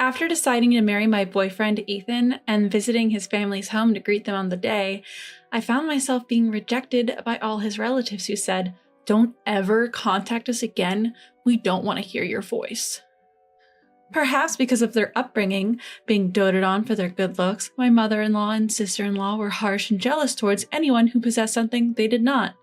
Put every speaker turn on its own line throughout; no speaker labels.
After deciding to marry my boyfriend, Ethan, and visiting his family's home to greet them on the day, I found myself being rejected by all his relatives who said, "Don't ever contact us again. We don't want to hear your voice." Perhaps because of their upbringing, being doted on for their good looks, my mother-in-law and sister-in-law were harsh and jealous towards anyone who possessed something they did not.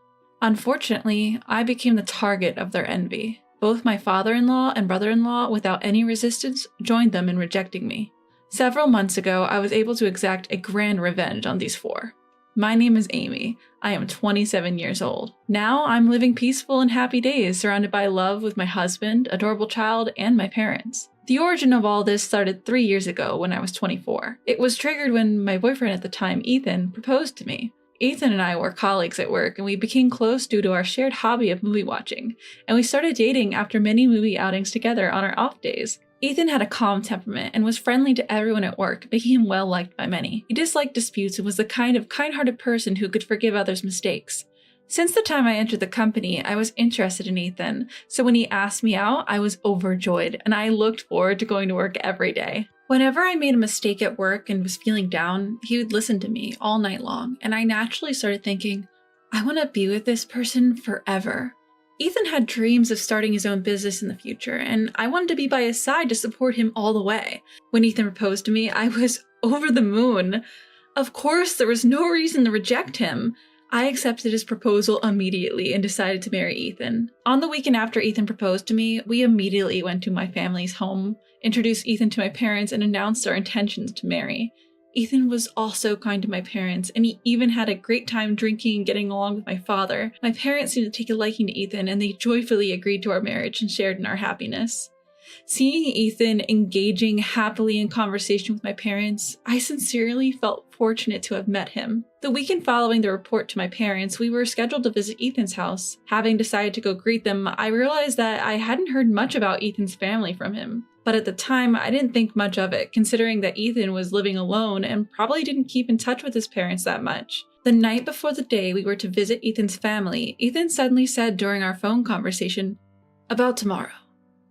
Unfortunately, I became the target of their envy. Both my father-in-law and brother-in-law, without any resistance, joined them in rejecting me. Several months ago, I was able to exact a grand revenge on these four. My name is Amy. I am 27 years old. Now I'm living peaceful and happy days surrounded by love with my husband, adorable child, and my parents. The origin of all this started 3 years ago when I was 24. It was triggered when my boyfriend at the time, Ethan, proposed to me. Ethan and I were colleagues at work, and we became close due to our shared hobby of movie watching, and we started dating after many movie outings together on our off days. Ethan had a calm temperament and was friendly to everyone at work, making him well liked by many. He disliked disputes and was the kind of kind-hearted person who could forgive others' mistakes. Since the time I entered the company, I was interested in Ethan, so when he asked me out, I was overjoyed, and I looked forward to going to work every day. Whenever I made a mistake at work and was feeling down, he would listen to me all night long, and I naturally started thinking, I want to be with this person forever. Ethan had dreams of starting his own business in the future, and I wanted to be by his side to support him all the way. When Ethan proposed to me, I was over the moon. Of course, there was no reason to reject him. I accepted his proposal immediately and decided to marry Ethan. On the weekend after Ethan proposed to me, we immediately went to my family's home, introduced Ethan to my parents, and announced our intentions to marry. Ethan was also kind to my parents, and he even had a great time drinking and getting along with my father. My parents seemed to take a liking to Ethan, and they joyfully agreed to our marriage and shared in our happiness. Seeing Ethan engaging happily in conversation with my parents, I sincerely felt fortunate to have met him. The weekend following the report to my parents, we were scheduled to visit Ethan's house. Having decided to go greet them, I realized that I hadn't heard much about Ethan's family from him. But at the time, I didn't think much of it, considering that Ethan was living alone and probably didn't keep in touch with his parents that much. The night before the day we were to visit Ethan's family, Ethan suddenly said during our phone conversation, "About tomorrow.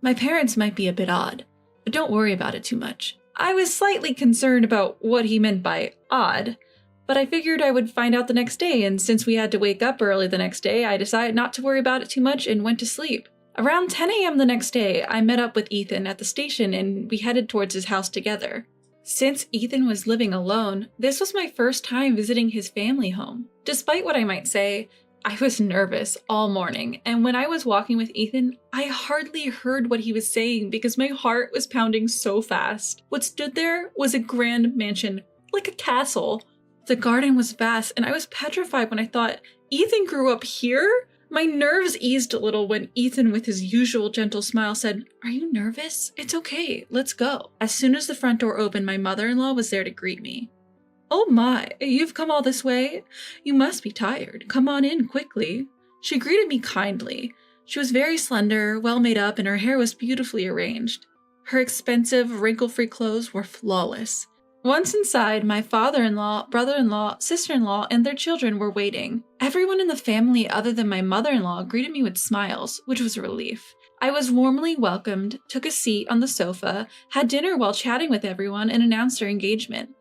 My parents might be a bit odd, but don't worry about it too much." I was slightly concerned about what he meant by odd, but I figured I would find out the next day, and since we had to wake up early the next day, I decided not to worry about it too much and went to sleep. Around 10 a.m. the next day, I met up with Ethan at the station and we headed towards his house together. Since Ethan was living alone, this was my first time visiting his family home. Despite what I might say, I was nervous all morning, and when I was walking with Ethan, I hardly heard what he was saying because my heart was pounding so fast. What stood there was a grand mansion, like a castle. The garden was vast, and I was petrified when I thought, Ethan grew up here? My nerves eased a little when Ethan, with his usual gentle smile, said, "Are you nervous? It's okay, let's go." As soon as the front door opened, my mother-in-law was there to greet me. "Oh my, you've come all this way? You must be tired. Come on in quickly." She greeted me kindly. She was very slender, well made up, and her hair was beautifully arranged. Her expensive, wrinkle-free clothes were flawless. Once inside, my father-in-law, brother-in-law, sister-in-law, and their children were waiting. Everyone in the family other than my mother-in-law greeted me with smiles, which was a relief. I was warmly welcomed, took a seat on the sofa, had dinner while chatting with everyone, and announced our engagement.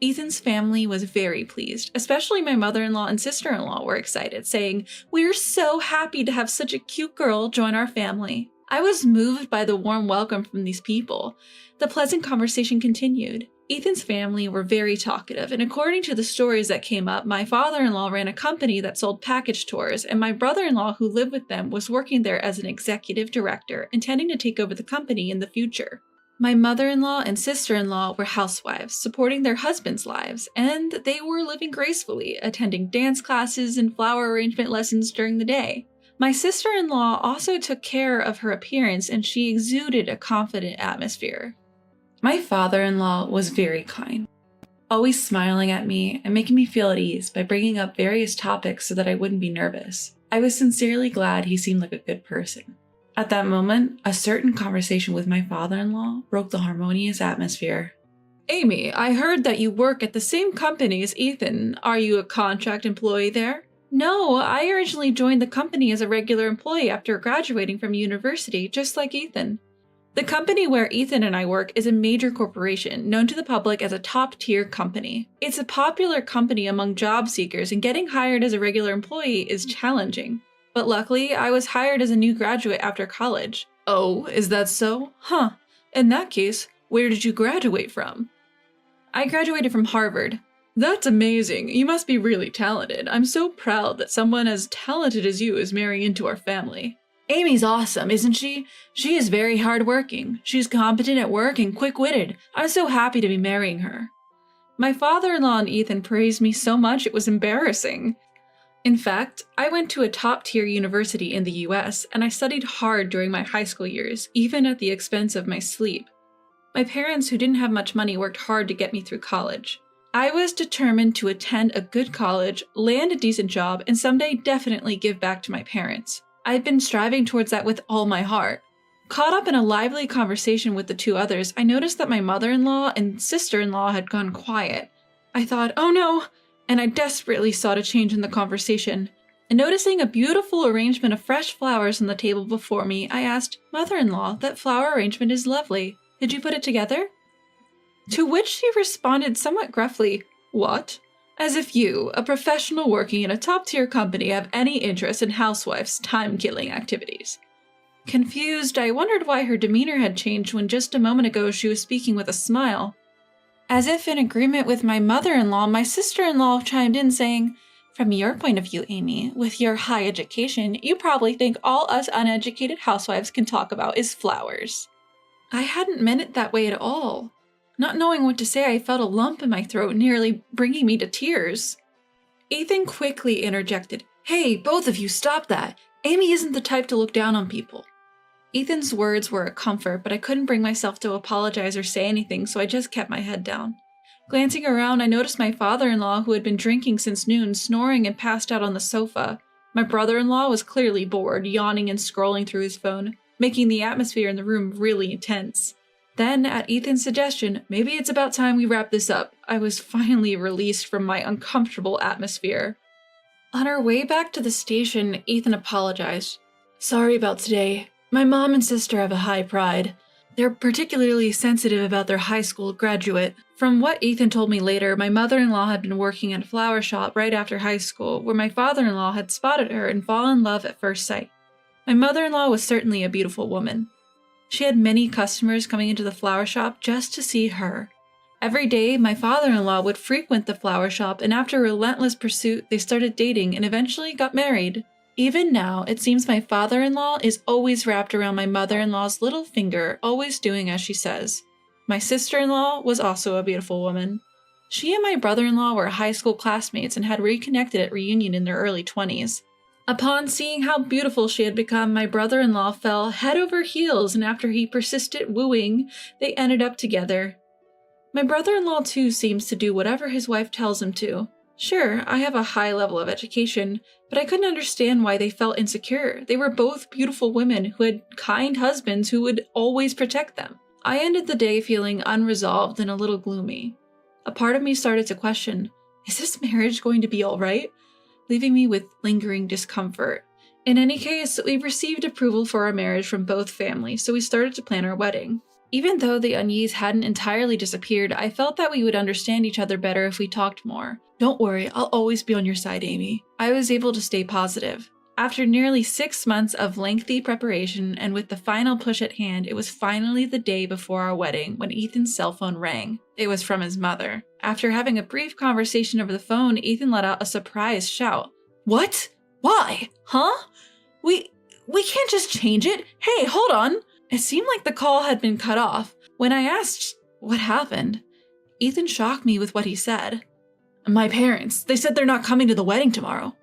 Ethan's family was very pleased, especially my mother-in-law and sister-in-law were excited, saying, "We're so happy to have such a cute girl join our family." I was moved by the warm welcome from these people. The pleasant conversation continued. Ethan's family were very talkative, and according to the stories that came up, my father-in-law ran a company that sold package tours, and my brother-in-law who lived with them was working there as an executive director, intending to take over the company in the future. My mother-in-law and sister-in-law were housewives, supporting their husbands' lives, and they were living gracefully, attending dance classes and flower arrangement lessons during the day. My sister-in-law also took care of her appearance, and she exuded a confident atmosphere. My father-in-law was very kind, always smiling at me and making me feel at ease by bringing up various topics so that I wouldn't be nervous. I was sincerely glad he seemed like a good person. At that moment, a certain conversation with my father-in-law broke the harmonious atmosphere. "Amy, I heard that you work at the same company as Ethan. Are you a contract employee there?" "No, I originally joined the company as a regular employee after graduating from university, just like Ethan." The company where Ethan and I work is a major corporation known to the public as a top-tier company. It's a popular company among job seekers, and getting hired as a regular employee is challenging. But luckily, I was hired as a new graduate after college. Oh, is that so? Huh. In that case, where did you graduate from? I graduated from Harvard. That's amazing. You must be really talented. I'm so proud that someone as talented as you is marrying into our family. Amy's awesome, isn't she? She is very hardworking. She's competent at work and quick-witted. I'm so happy to be marrying her. My father-in-law and Ethan praised me so much it was embarrassing. In fact, I went to a top-tier university in the US, and I studied hard during my high school years, even at the expense of my sleep. My parents, who didn't have much money, worked hard to get me through college. I was determined to attend a good college, land a decent job, and someday definitely give back to my parents. I'd been striving towards that with all my heart. Caught up in a lively conversation with the two others, I noticed that my mother-in-law and sister-in-law had gone quiet. I thought, oh no, and I desperately sought a change in the conversation. And noticing a beautiful arrangement of fresh flowers on the table before me, I asked, "Mother-in-law, that flower arrangement is lovely. Did you put it together?" To which she responded somewhat gruffly, "What? As if you, a professional working in a top-tier company, have any interest in housewives' time-killing activities." Confused, I wondered why her demeanor had changed when just a moment ago she was speaking with a smile. As if in agreement with my mother-in-law, my sister-in-law chimed in saying, "From your point of view, Amy, with your high education, you probably think all us uneducated housewives can talk about is flowers." I hadn't meant it that way at all. Not knowing what to say, I felt a lump in my throat, nearly bringing me to tears. Ethan quickly interjected, "Hey, both of you, stop that. Amy isn't the type to look down on people." Ethan's words were a comfort, but I couldn't bring myself to apologize or say anything, so I just kept my head down. Glancing around, I noticed my father-in-law, who had been drinking since noon, snoring and passed out on the sofa. My brother-in-law was clearly bored, yawning and scrolling through his phone, making the atmosphere in the room really tense. Then, at Ethan's suggestion, "Maybe it's about time we wrap this up," I was finally released from my uncomfortable atmosphere. On our way back to the station, Ethan apologized. "Sorry about today. My mom and sister have a high pride. They're particularly sensitive about their high school graduate." From what Ethan told me later, my mother-in-law had been working at a flower shop right after high school, where my father-in-law had spotted her and fallen in love at first sight. My mother-in-law was certainly a beautiful woman. She had many customers coming into the flower shop just to see her. Every day, my father-in-law would frequent the flower shop, and after relentless pursuit, they started dating and eventually got married. Even now, it seems my father-in-law is always wrapped around my mother-in-law's little finger, always doing as she says. My sister-in-law was also a beautiful woman. She and my brother-in-law were high school classmates and had reconnected at reunion in their early 20s. Upon seeing how beautiful she had become, my brother-in-law fell head over heels, and after he persisted wooing, they ended up together. My brother-in-law too seems to do whatever his wife tells him to. Sure, I have a high level of education, but I couldn't understand why they felt insecure. They were both beautiful women who had kind husbands who would always protect them. I ended the day feeling unresolved and a little gloomy. A part of me started to question, is this marriage going to be all right? Leaving me with lingering discomfort. In any case, we received approval for our marriage from both families, so we started to plan our wedding. Even though the unease hadn't entirely disappeared, I felt that we would understand each other better if we talked more. "Don't worry, I'll always be on your side, Amy." I was able to stay positive. After nearly 6 months of lengthy preparation, and with the final push at hand, it was finally the day before our wedding when Ethan's cell phone rang. It was from his mother. After having a brief conversation over the phone, Ethan let out a surprised shout. "What? Why? Huh? We can't just change it. Hey, hold on." It seemed like the call had been cut off. When I asked what happened, Ethan shocked me with what he said. "My parents, they said they're not coming to the wedding tomorrow."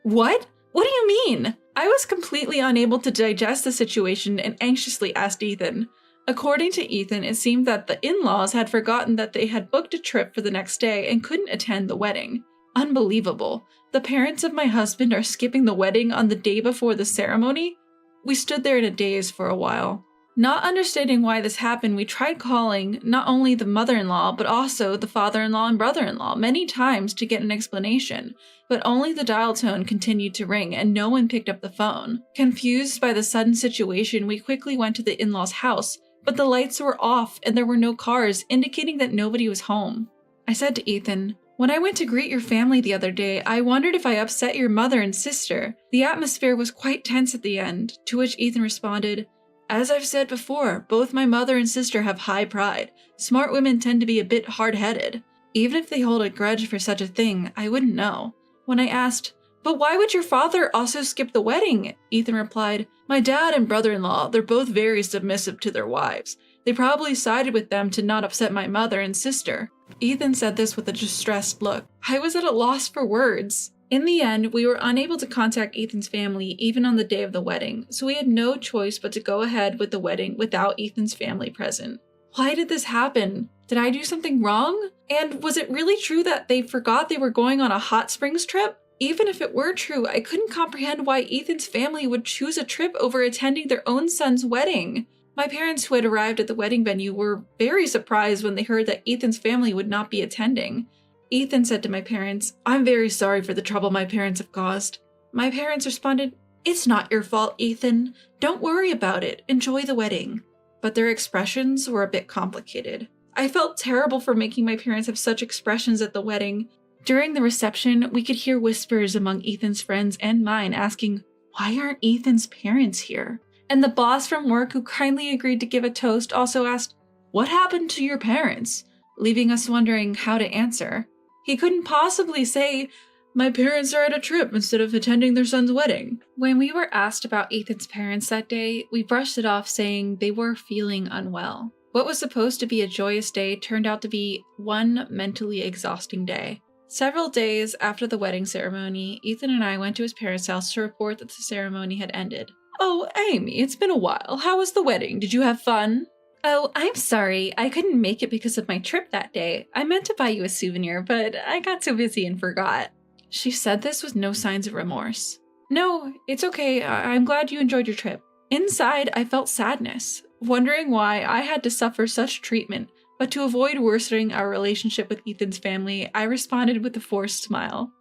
"What? What do you mean?" I was completely unable to digest the situation and anxiously asked Ethan. According to Ethan, it seemed that the in-laws had forgotten that they had booked a trip for the next day and couldn't attend the wedding. Unbelievable. The parents of my husband are skipping the wedding on the day before the ceremony? We stood there in a daze for a while. Not understanding why this happened, we tried calling not only the mother-in-law, but also the father-in-law and brother-in-law many times to get an explanation, but only the dial tone continued to ring and no one picked up the phone. Confused by the sudden situation, we quickly went to the in-laws' house, but the lights were off and there were no cars, indicating that nobody was home. I said to Ethan, "When I went to greet your family the other day, I wondered if I upset your mother and sister." The atmosphere was quite tense at the end, to which Ethan responded, "As I've said before, both my mother and sister have high pride. Smart women tend to be a bit hard-headed. Even if they hold a grudge for such a thing, I wouldn't know." When I asked, "But why would your father also skip the wedding?" Ethan replied, "My dad and brother-in-law, they're both very submissive to their wives. They probably sided with them to not upset my mother and sister." Ethan said this with a distressed look. I was at a loss for words. In the end, we were unable to contact Ethan's family even on the day of the wedding, so we had no choice but to go ahead with the wedding without Ethan's family present. Why did this happen? Did I do something wrong? And was it really true that they forgot they were going on a hot springs trip? Even if it were true, I couldn't comprehend why Ethan's family would choose a trip over attending their own son's wedding. My parents, who had arrived at the wedding venue, were very surprised when they heard that Ethan's family would not be attending. Ethan said to my parents, "I'm very sorry for the trouble my parents have caused." My parents responded, "It's not your fault, Ethan. Don't worry about it. Enjoy the wedding." But their expressions were a bit complicated. I felt terrible for making my parents have such expressions at the wedding. During the reception, we could hear whispers among Ethan's friends and mine asking, "Why aren't Ethan's parents here?" And the boss from work, who kindly agreed to give a toast, also asked, "What happened to your parents?" leaving us wondering how to answer. He couldn't possibly say, "My parents are at a trip instead of attending their son's wedding." When we were asked about Ethan's parents that day, we brushed it off saying they were feeling unwell. What was supposed to be a joyous day turned out to be one mentally exhausting day. Several days after the wedding ceremony, Ethan and I went to his parents' house to report that the ceremony had ended. "Oh, Amy, it's been a while. How was the wedding? Did you have fun?" "Oh, I'm sorry. I couldn't make it because of my trip that day. I meant to buy you a souvenir, but I got so busy and forgot." She said this with no signs of remorse. "No, it's okay. I'm glad you enjoyed your trip." Inside, I felt sadness, wondering why I had to suffer such treatment, but to avoid worsening our relationship with Ethan's family, I responded with a forced smile.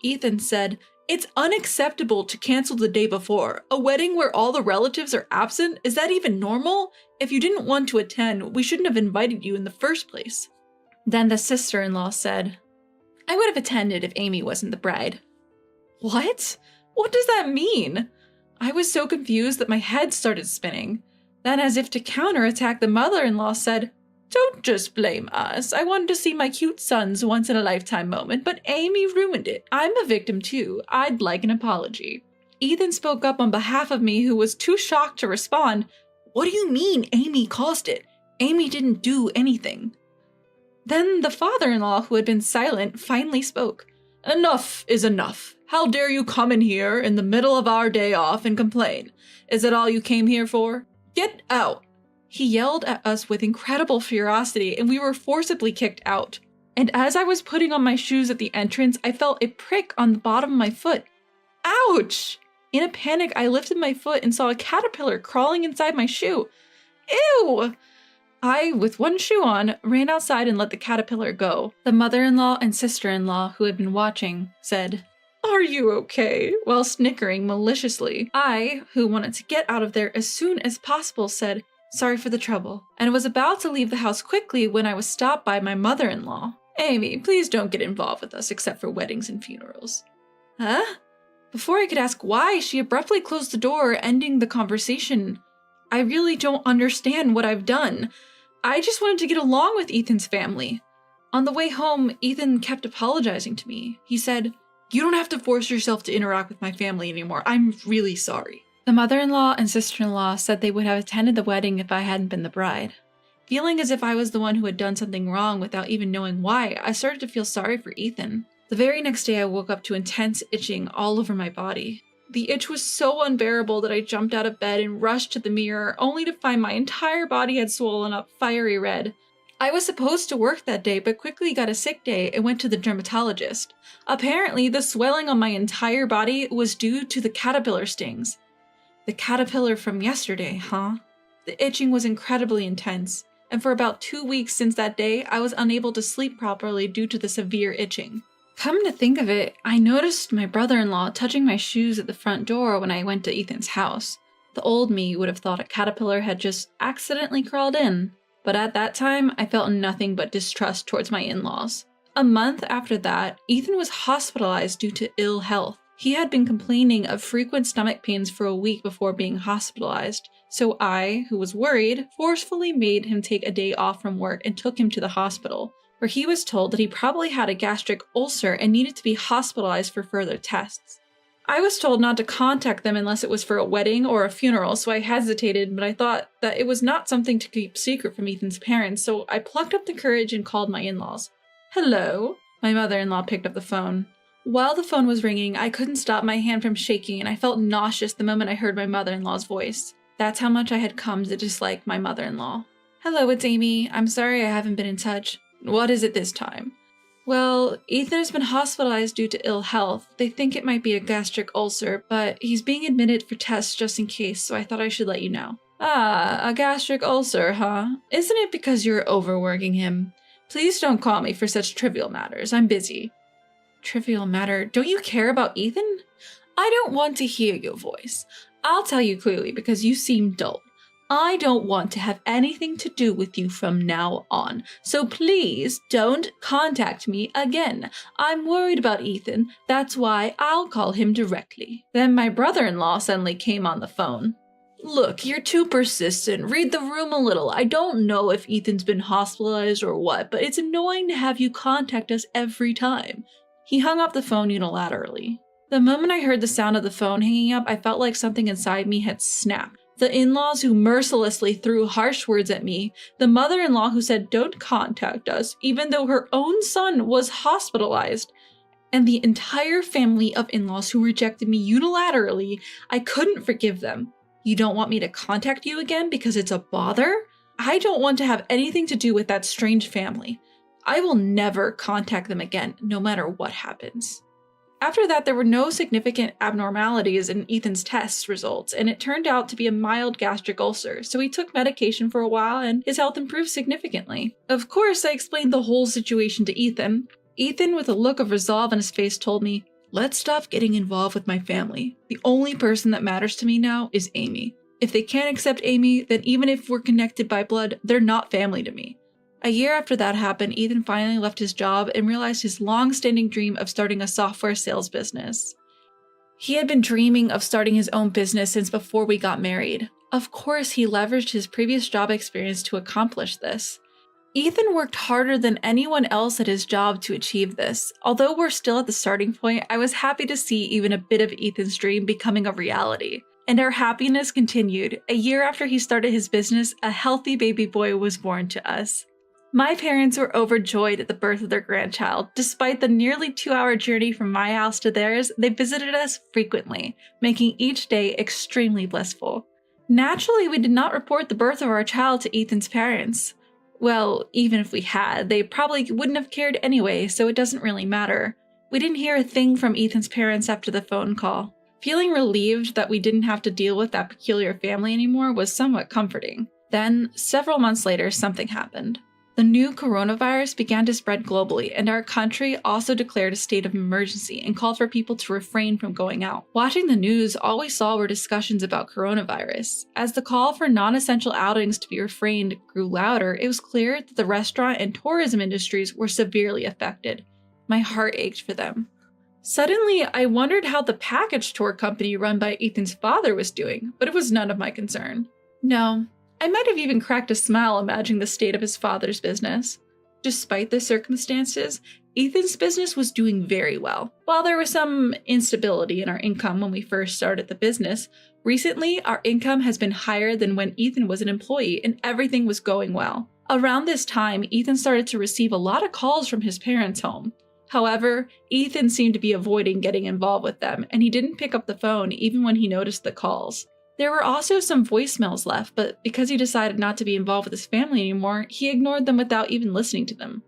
Ethan said, "It's unacceptable to cancel the day before. A wedding where all the relatives are absent? Is that even normal? If you didn't want to attend, we shouldn't have invited you in the first place." Then the sister-in-law said, "I would have attended if Amy wasn't the bride." What? What does that mean? I was so confused that my head started spinning. Then, as if to counterattack, the mother-in-law said, "Don't just blame us. I wanted to see my cute son's once-in-a-lifetime moment, but Amy ruined it. I'm a victim too. I'd like an apology." Ethan spoke up on behalf of me, who was too shocked to respond. "What do you mean Amy caused it? Amy didn't do anything." Then the father-in-law, who had been silent, finally spoke. "Enough is enough. How dare you come in here in the middle of our day off and complain? Is that all you came here for? Get out!" He yelled at us with incredible ferocity, and we were forcibly kicked out. And as I was putting on my shoes at the entrance, I felt a prick on the bottom of my foot. Ouch! In a panic, I lifted my foot and saw a caterpillar crawling inside my shoe. Ew! I, with one shoe on, ran outside and let the caterpillar go. The mother-in-law and sister-in-law, who had been watching, said, "Are you okay?" while snickering maliciously. I, who wanted to get out of there as soon as possible, said, "Sorry for the trouble," and was about to leave the house quickly when I was stopped by my mother-in-law. "Amy, please don't get involved with us except for weddings and funerals." Huh? Before I could ask why, she abruptly closed the door, ending the conversation. I really don't understand what I've done. I just wanted to get along with Ethan's family. On the way home, Ethan kept apologizing to me. He said, "You don't have to force yourself to interact with my family anymore. I'm really sorry." The mother-in-law and sister-in-law said they would have attended the wedding if I hadn't been the bride. Feeling as if I was the one who had done something wrong without even knowing why, I started to feel sorry for Ethan. The very next day, I woke up to intense itching all over my body. The itch was so unbearable that I jumped out of bed and rushed to the mirror, only to find my entire body had swollen up fiery red. I was supposed to work that day, but quickly got a sick day and went to the dermatologist. Apparently, the swelling on my entire body was due to the caterpillar stings. The caterpillar from yesterday, huh? The itching was incredibly intense, and for about 2 weeks since that day, I was unable to sleep properly due to the severe itching. Come to think of it, I noticed my brother-in-law touching my shoes at the front door when I went to Ethan's house. The old me would have thought a caterpillar had just accidentally crawled in. But at that time, I felt nothing but distrust towards my in-laws. A month after that, Ethan was hospitalized due to ill health. He had been complaining of frequent stomach pains for a week before being hospitalized, so I, who was worried, forcefully made him take a day off from work and took him to the hospital, where he was told that he probably had a gastric ulcer and needed to be hospitalized for further tests. I was told not to contact them unless it was for a wedding or a funeral, so I hesitated, but I thought that it was not something to keep secret from Ethan's parents, so I plucked up the courage and called my in-laws. "Hello?" My mother-in-law picked up the phone. While the phone was ringing, I couldn't stop my hand from shaking, and I felt nauseous the moment I heard my mother-in-law's voice. That's how much I had come to dislike my mother-in-law. "Hello, it's Amy. I'm sorry I haven't been in touch." "What is it this time?" "Well, Ethan has been hospitalized due to ill health. They think it might be a gastric ulcer, but he's being admitted for tests just in case, so I thought I should let you know." "Ah, a gastric ulcer, huh? Isn't it because you're overworking him? Please don't call me for such trivial matters. I'm busy." "Trivial matter? Don't you care about Ethan?" "I don't want to hear your voice. I'll tell you clearly because you seem dull. I don't want to have anything to do with you from now on, so please don't contact me again. I'm worried about Ethan, that's why I'll call him directly." Then my brother-in-law suddenly came on the phone. "Look, you're too persistent. Read the room a little. I don't know if Ethan's been hospitalized or what, but it's annoying to have you contact us every time." He hung up the phone unilaterally. The moment I heard the sound of the phone hanging up, I felt like something inside me had snapped. The in-laws who mercilessly threw harsh words at me, the mother-in-law who said don't contact us even though her own son was hospitalized, and the entire family of in-laws who rejected me unilaterally, I couldn't forgive them. You don't want me to contact you again because it's a bother? I don't want to have anything to do with that strange family. I will never contact them again, no matter what happens. After that, there were no significant abnormalities in Ethan's test results, and it turned out to be a mild gastric ulcer, so he took medication for a while and his health improved significantly. Of course, I explained the whole situation to Ethan. Ethan, with a look of resolve on his face, told me, "Let's stop getting involved with my family. The only person that matters to me now is Amy. If they can't accept Amy, then even if we're connected by blood, they're not family to me." A year after that happened, Ethan finally left his job and realized his long-standing dream of starting a software sales business. He had been dreaming of starting his own business since before we got married. Of course, he leveraged his previous job experience to accomplish this. Ethan worked harder than anyone else at his job to achieve this. Although we're still at the starting point, I was happy to see even a bit of Ethan's dream becoming a reality. And our happiness continued. A year after he started his business, a healthy baby boy was born to us. My parents were overjoyed at the birth of their grandchild. Despite the nearly 2-hour journey from my house to theirs, they visited us frequently, making each day extremely blissful. Naturally, we did not report the birth of our child to Ethan's parents. Well, even if we had, they probably wouldn't have cared anyway, so it doesn't really matter. We didn't hear a thing from Ethan's parents after the phone call. Feeling relieved that we didn't have to deal with that peculiar family anymore was somewhat comforting. Then, several months later, something happened. The new coronavirus began to spread globally, and our country also declared a state of emergency and called for people to refrain from going out. Watching the news, all we saw were discussions about coronavirus. As the call for non-essential outings to be refrained grew louder, it was clear that the restaurant and tourism industries were severely affected. My heart ached for them. Suddenly, I wondered how the package tour company run by Ethan's father was doing, but it was none of my concern. No. I might have even cracked a smile imagining the state of his father's business. Despite the circumstances, Ethan's business was doing very well. While there was some instability in our income when we first started the business, recently our income has been higher than when Ethan was an employee and everything was going well. Around this time, Ethan started to receive a lot of calls from his parents' home. However, Ethan seemed to be avoiding getting involved with them, and he didn't pick up the phone even when he noticed the calls. There were also some voicemails left, but because he decided not to be involved with his family anymore, he ignored them without even listening to them.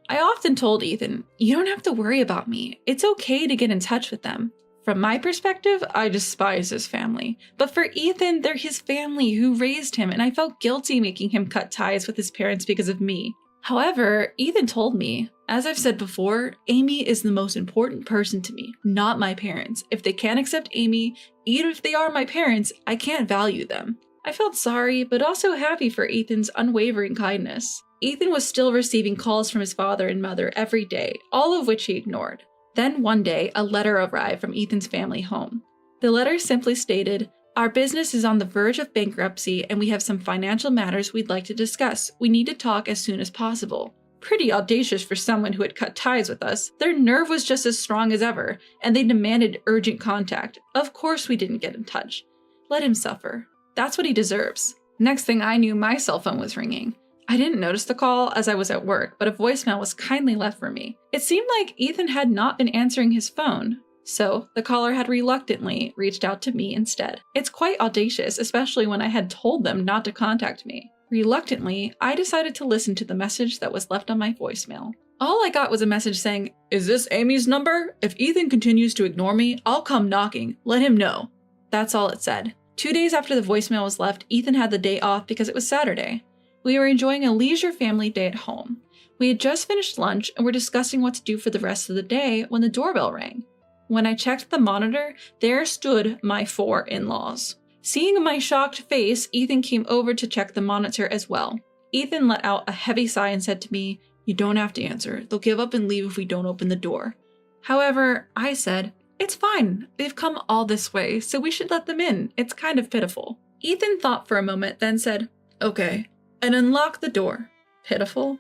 I often told Ethan, "You don't have to worry about me. It's okay to get in touch with them." From my perspective, I despise his family. But for Ethan, they're his family who raised him, and I felt guilty making him cut ties with his parents because of me. However, Ethan told me, as I've said before, Amy is the most important person to me, not my parents. If they can't accept Amy, even if they are my parents, I can't value them. I felt sorry, but also happy for Ethan's unwavering kindness. Ethan was still receiving calls from his father and mother every day, all of which he ignored. Then one day, a letter arrived from Ethan's family home. The letter simply stated, "Our business is on the verge of bankruptcy and we have some financial matters we'd like to discuss. We need to talk as soon as possible." Pretty audacious for someone who had cut ties with us. Their nerve was just as strong as ever, and they demanded urgent contact. Of course we didn't get in touch. Let him suffer. That's what he deserves. Next thing I knew, my cell phone was ringing. I didn't notice the call as I was at work, but a voicemail was kindly left for me. It seemed like Ethan had not been answering his phone. So, the caller had reluctantly reached out to me instead. It's quite audacious, especially when I had told them not to contact me. Reluctantly, I decided to listen to the message that was left on my voicemail. All I got was a message saying, "Is this Amy's number? If Ethan continues to ignore me, I'll come knocking. Let him know." That's all it said. 2 days after the voicemail was left, Ethan had the day off because it was Saturday. We were enjoying a leisure family day at home. We had just finished lunch and were discussing what to do for the rest of the day when the doorbell rang. When I checked the monitor, there stood my 4 in-laws. Seeing my shocked face, Ethan came over to check the monitor as well. Ethan let out a heavy sigh and said to me, "You don't have to answer. They'll give up and leave if we don't open the door." However, I said, "It's fine. They've come all this way, so we should let them in. It's kind of pitiful." Ethan thought for a moment, then said, "Okay," and unlocked the door. Pitiful?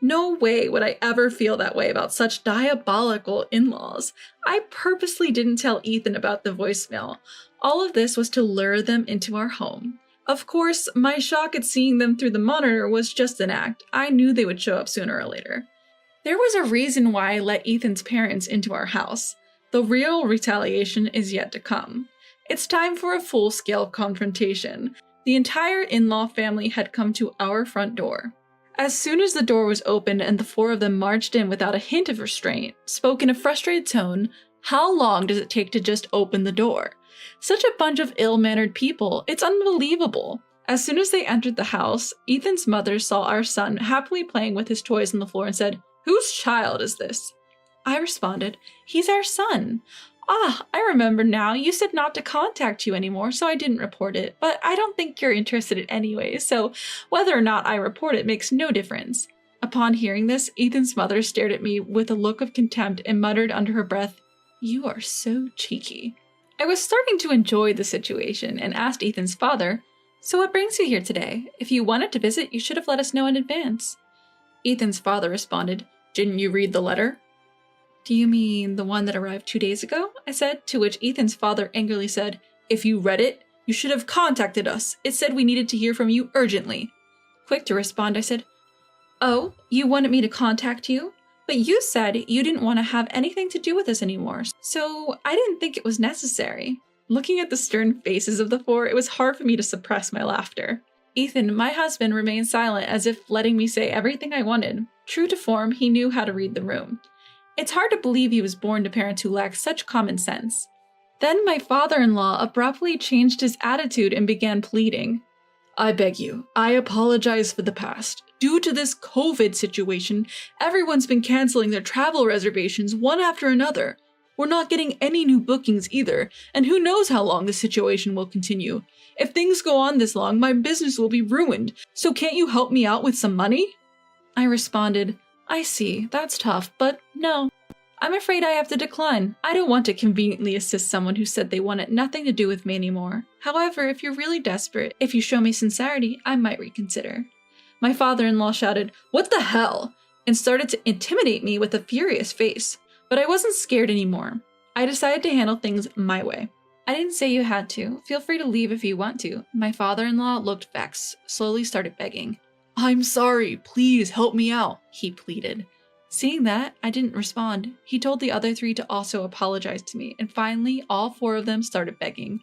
No way would I ever feel that way about such diabolical in-laws. I purposely didn't tell Ethan about the voicemail. All of this was to lure them into our home. Of course, my shock at seeing them through the monitor was just an act. I knew they would show up sooner or later. There was a reason why I let Ethan's parents into our house. The real retaliation is yet to come. It's time for a full-scale confrontation. The entire in-law family had come to our front door. As soon as the door was opened and the 4 of them marched in without a hint of restraint, spoke in a frustrated tone, "How long does it take to just open the door?" Such a bunch of ill-mannered people, it's unbelievable. As soon as they entered the house, Ethan's mother saw our son happily playing with his toys on the floor and said, "Whose child is this?" I responded, "He's our son." "Ah, I remember now. You said not to contact you anymore, so I didn't report it. But I don't think you're interested in anyway, so whether or not I report it makes no difference." Upon hearing this, Ethan's mother stared at me with a look of contempt and muttered under her breath, "You are so cheeky." I was starting to enjoy the situation and asked Ethan's father, "So what brings you here today? If you wanted to visit, you should have let us know in advance." Ethan's father responded, "Didn't you read the letter?" "Do you mean the one that arrived 2 days ago?" I said, to which Ethan's father angrily said, "If you read it, you should have contacted us. It said we needed to hear from you urgently." Quick to respond, I said, "Oh, you wanted me to contact you? But you said you didn't want to have anything to do with us anymore, so I didn't think it was necessary." Looking at the stern faces of the 4, it was hard for me to suppress my laughter. Ethan, my husband, remained silent as if letting me say everything I wanted. True to form, he knew how to read the room. It's hard to believe he was born to parents who lacked such common sense. Then my father-in-law abruptly changed his attitude and began pleading. "I beg you, I apologize for the past. Due to this COVID situation, everyone's been canceling their travel reservations one after another. We're not getting any new bookings either, and who knows how long the situation will continue. If things go on this long, my business will be ruined, so can't you help me out with some money?" I responded, "I see, that's tough, but no. I'm afraid I have to decline. I don't want to conveniently assist someone who said they wanted nothing to do with me anymore. However, if you're really desperate, if you show me sincerity, I might reconsider." My father-in-law shouted, "What the hell?" and started to intimidate me with a furious face. But I wasn't scared anymore. I decided to handle things my way. "I didn't say you had to. Feel free to leave if you want to." My father-in-law looked vexed, slowly started begging. "I'm sorry, please help me out," he pleaded. Seeing that, I didn't respond. He told the other 3 to also apologize to me, and finally, all 4 of them started begging.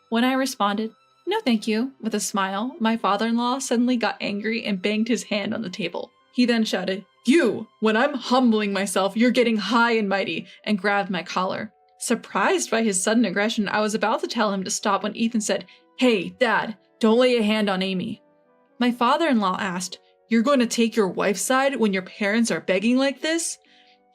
When I responded, "No thank you," with a smile, my father-in-law suddenly got angry and banged his hand on the table. He then shouted, "You! When I'm humbling myself, you're getting high and mighty," and grabbed my collar. Surprised by his sudden aggression, I was about to tell him to stop when Ethan said, "Hey, Dad, don't lay a hand on Amy." My father-in-law asked, You're going to take your wife's side when your parents are begging like this?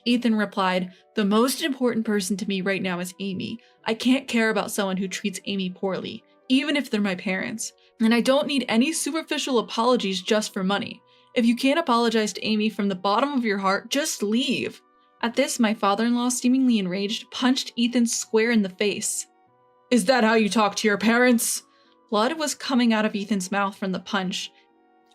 Ethan replied, "The most important person to me right now is Amy. I can't care about someone who treats Amy poorly, even if they're my parents. And I don't need any superficial apologies just for money. If you can't apologize to Amy from the bottom of your heart, just leave." At this, my father-in-law, seemingly enraged, punched Ethan square in the face. "Is that how you talk to your parents?" Blood was coming out of Ethan's mouth from the punch.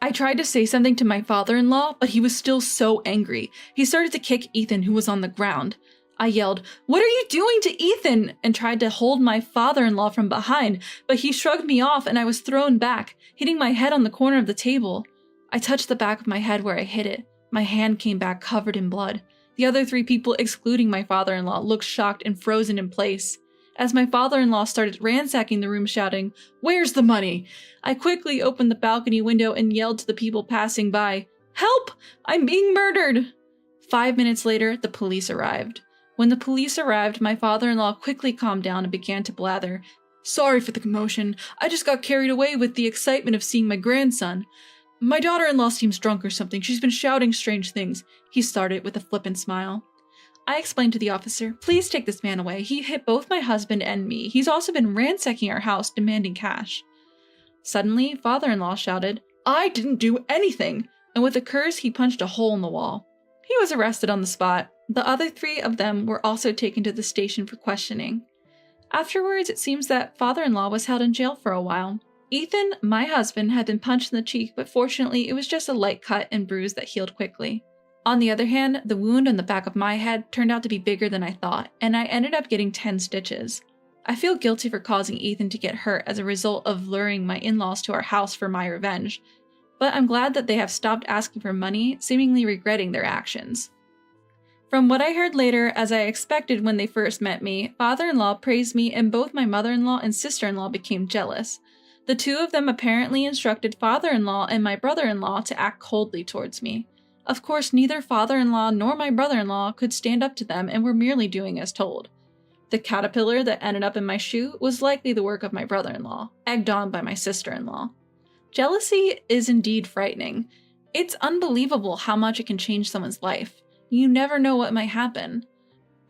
I tried to say something to my father-in-law, but he was still so angry. He started to kick Ethan, who was on the ground. I yelled, "What are you doing to Ethan?" and tried to hold my father-in-law from behind, but he shrugged me off and I was thrown back, hitting my head on the corner of the table. I touched the back of my head where I hit it. My hand came back covered in blood. The other 3 people, excluding my father-in-law, looked shocked and frozen in place. As my father-in-law started ransacking the room shouting, "Where's the money?" I quickly opened the balcony window and yelled to the people passing by, "Help! I'm being murdered!" 5 minutes later, the police arrived. When the police arrived, my father-in-law quickly calmed down and began to blather, "Sorry for the commotion. I just got carried away with the excitement of seeing my grandson. My daughter-in-law seems drunk or something. She's been shouting strange things," he started with a flippant smile. I explained to the officer, "Please take this man away. He hit both my husband and me. He's also been ransacking our house, demanding cash." Suddenly, father-in-law shouted, "I didn't do anything!" And with a curse, he punched a hole in the wall. He was arrested on the spot. The other 3 of them were also taken to the station for questioning. Afterwards, it seems that father-in-law was held in jail for a while. Ethan, my husband, had been punched in the cheek, but fortunately, it was just a light cut and bruise that healed quickly. On the other hand, the wound on the back of my head turned out to be bigger than I thought, and I ended up getting 10 stitches. I feel guilty for causing Ethan to get hurt as a result of luring my in-laws to our house for my revenge, but I'm glad that they have stopped asking for money, seemingly regretting their actions. From what I heard later, as I expected when they first met me, father-in-law praised me and both my mother-in-law and sister-in-law became jealous. The 2 of them apparently instructed father-in-law and my brother-in-law to act coldly towards me. Of course, neither father-in-law nor my brother-in-law could stand up to them and were merely doing as told. The caterpillar that ended up in my shoe was likely the work of my brother-in-law, egged on by my sister-in-law. Jealousy is indeed frightening. It's unbelievable how much it can change someone's life. You never know what might happen.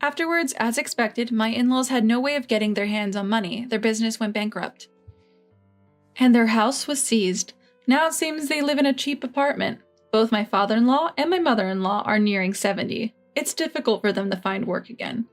Afterwards, as expected, my in-laws had no way of getting their hands on money. Their business went bankrupt. And their house was seized. Now it seems they live in a cheap apartment. Both my father-in-law and my mother-in-law are nearing 70. It's difficult for them to find work again.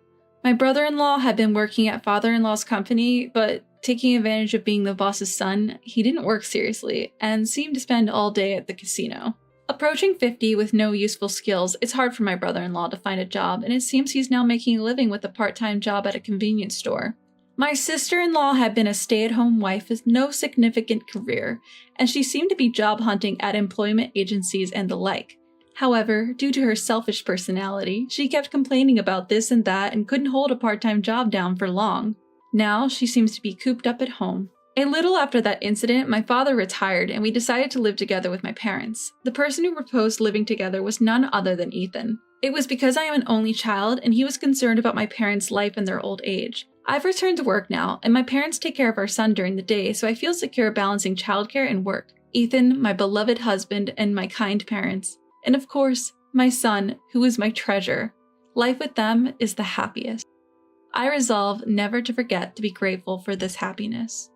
My brother-in-law had been working at father-in-law's company, but taking advantage of being the boss's son, he didn't work seriously and seemed to spend all day at the casino. Approaching 50 with no useful skills, it's hard for my brother-in-law to find a job, and it seems he's now making a living with a part-time job at a convenience store. My sister-in-law had been a stay-at-home wife with no significant career, and she seemed to be job hunting at employment agencies and the like. However, due to her selfish personality, she kept complaining about this and that and couldn't hold a part-time job down for long. Now, she seems to be cooped up at home. A little after that incident, my father retired and we decided to live together with my parents. The person who proposed living together was none other than Ethan. It was because I am an only child and he was concerned about my parents' life in their old age. I've returned to work now, and my parents take care of our son during the day, so I feel secure balancing childcare and work. Ethan, my beloved husband, and my kind parents. And of course, my son, who is my treasure. Life with them is the happiest. I resolve never to forget to be grateful for this happiness.